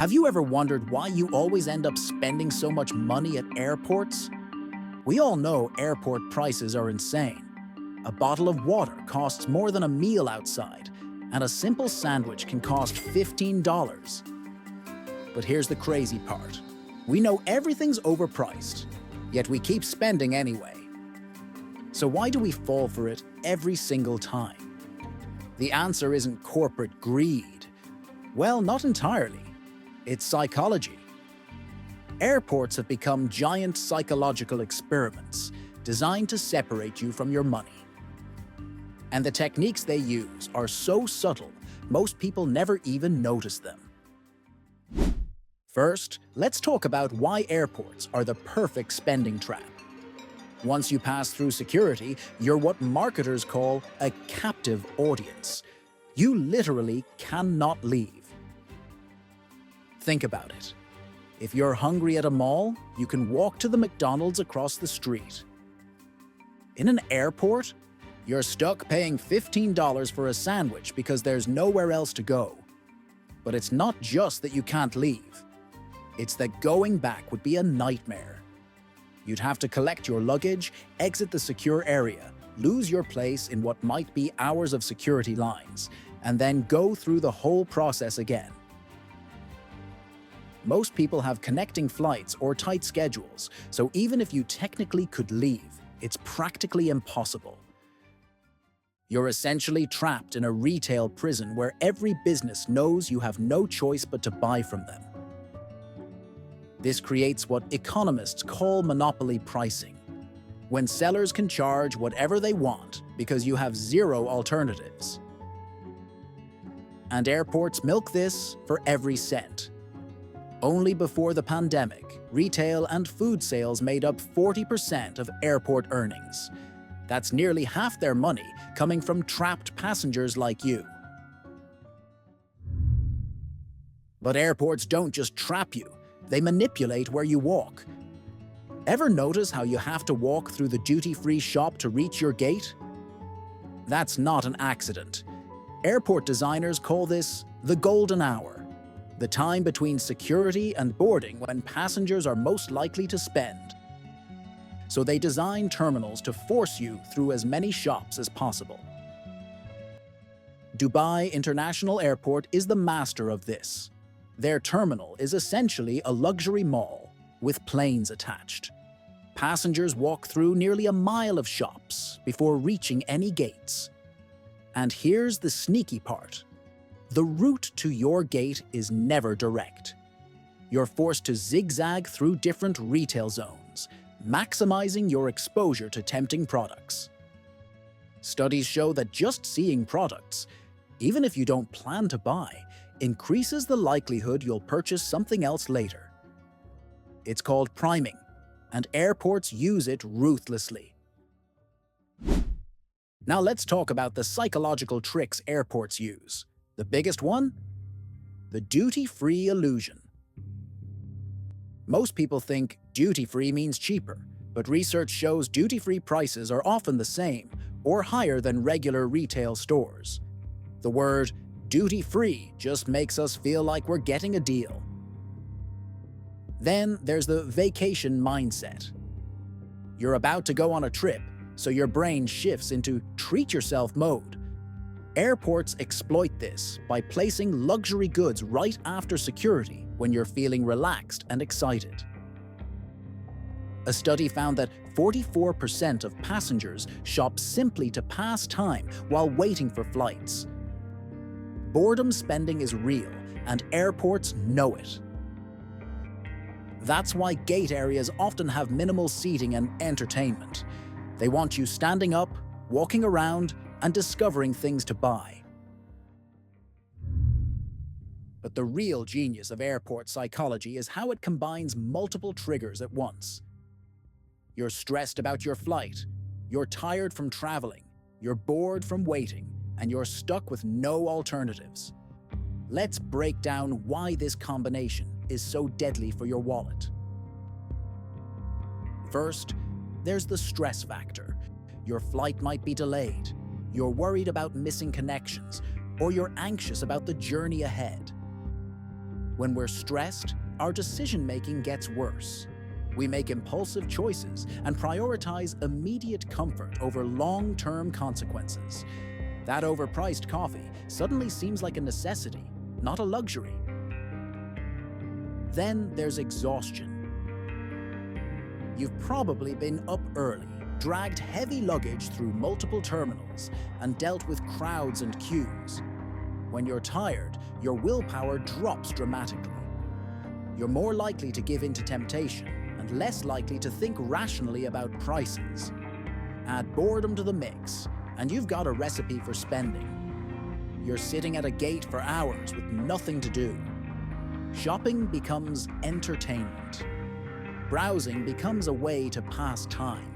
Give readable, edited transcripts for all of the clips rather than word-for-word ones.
Have you ever wondered why you always end up spending so much money at airports? We all know airport prices are insane. A bottle of water costs more than a meal outside, and a simple sandwich can cost $15. But here's the crazy part. We know everything's overpriced, yet we keep spending anyway. So why do we fall for it every single time? The answer isn't corporate greed. Well, not entirely. It's psychology. Airports have become giant psychological experiments designed to separate you from your money. And the techniques they use are so subtle, most people never even notice them. First, let's talk about why airports are the perfect spending trap. Once you pass through security, you're what marketers call a captive audience. You literally cannot leave. Think about it. If you're hungry at a mall, you can walk to the McDonald's across the street. In an airport, you're stuck paying $15 for a sandwich because there's nowhere else to go. But it's not just that you can't leave. It's that going back would be a nightmare. You'd have to collect your luggage, exit the secure area, lose your place in what might be hours of security lines, and then go through the whole process again. Most people have connecting flights or tight schedules, so even if you technically could leave, it's practically impossible. You're essentially trapped in a retail prison where every business knows you have no choice but to buy from them. This creates what economists call monopoly pricing, when sellers can charge whatever they want because you have zero alternatives. And airports milk this for every cent. Only before the pandemic, retail and food sales made up 40% of airport earnings. That's nearly half their money coming from trapped passengers like you. But airports don't just trap you, they manipulate where you walk. Ever notice how you have to walk through the duty-free shop to reach your gate? That's not an accident. Airport designers call this the golden hour. The time between security and boarding when passengers are most likely to spend. So they design terminals to force you through as many shops as possible. Dubai International Airport is the master of this. Their terminal is essentially a luxury mall with planes attached. Passengers walk through nearly a mile of shops before reaching any gates. And here's the sneaky part. The route to your gate is never direct. You're forced to zigzag through different retail zones, maximizing your exposure to tempting products. Studies show that just seeing products, even if you don't plan to buy, increases the likelihood you'll purchase something else later. It's called priming, and airports use it ruthlessly. Now let's talk about the psychological tricks airports use. The biggest one? The duty-free illusion. Most people think duty-free means cheaper, but research shows duty-free prices are often the same or higher than regular retail stores. The word duty-free just makes us feel like we're getting a deal. Then there's the vacation mindset. You're about to go on a trip, so your brain shifts into treat yourself mode. Airports exploit this by placing luxury goods right after security when you're feeling relaxed and excited. A study found that 44% of passengers shop simply to pass time while waiting for flights. Boredom spending is real, and airports know it. That's why gate areas often have minimal seating and entertainment. They want you standing up, walking around, and discovering things to buy. But the real genius of airport psychology is how it combines multiple triggers at once. You're stressed about your flight, you're tired from traveling, you're bored from waiting, and you're stuck with no alternatives. Let's break down why this combination is so deadly for your wallet. First, there's the stress factor. Your flight might be delayed. You're worried about missing connections, or you're anxious about the journey ahead. When we're stressed, our decision-making gets worse. We make impulsive choices and prioritize immediate comfort over long-term consequences. That overpriced coffee suddenly seems like a necessity, not a luxury. Then there's exhaustion. You've probably been up early, dragged heavy luggage through multiple terminals, and dealt with crowds and queues. When you're tired, your willpower drops dramatically. You're more likely to give in to temptation and less likely to think rationally about prices. Add boredom to the mix, and you've got a recipe for spending. You're sitting at a gate for hours with nothing to do. Shopping becomes entertainment. Browsing becomes a way to pass time.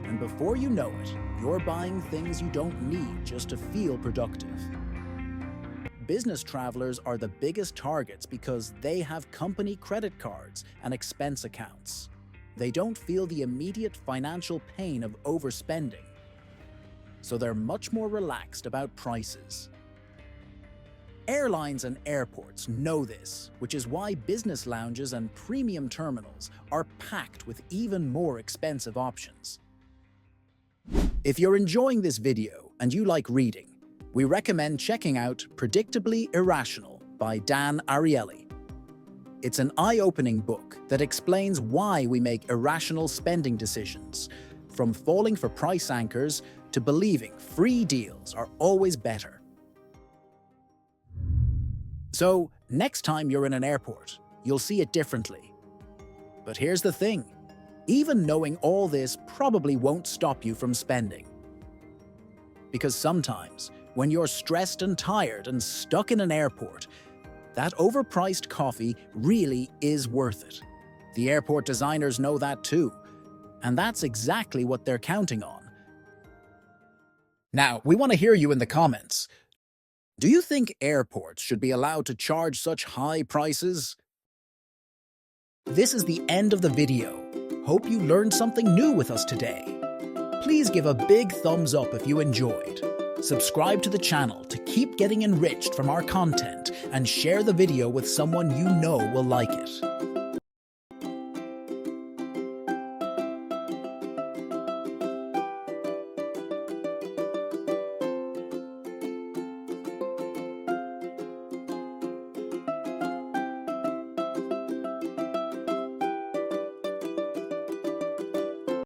And before you know it, you're buying things you don't need just to feel productive. Business travelers are the biggest targets because they have company credit cards and expense accounts. They don't feel the immediate financial pain of overspending, so they're much more relaxed about prices. Airlines and airports know this, which is why business lounges and premium terminals are packed with even more expensive options. If you're enjoying this video and you like reading, we recommend checking out Predictably Irrational by Dan Ariely. It's an eye-opening book that explains why we make irrational spending decisions, from falling for price anchors to believing free deals are always better. So, next time you're in an airport, you'll see it differently. But here's the thing, even knowing all this probably won't stop you from spending. Because sometimes, when you're stressed and tired and stuck in an airport, that overpriced coffee really is worth it. The airport designers know that too, and that's exactly what they're counting on. Now, we want to hear you in the comments. Do you think airports should be allowed to charge such high prices? This is the end of the video. Hope you learned something new with us today. Please give a big thumbs up if you enjoyed. Subscribe to the channel to keep getting enriched from our content and share the video with someone you know will like it.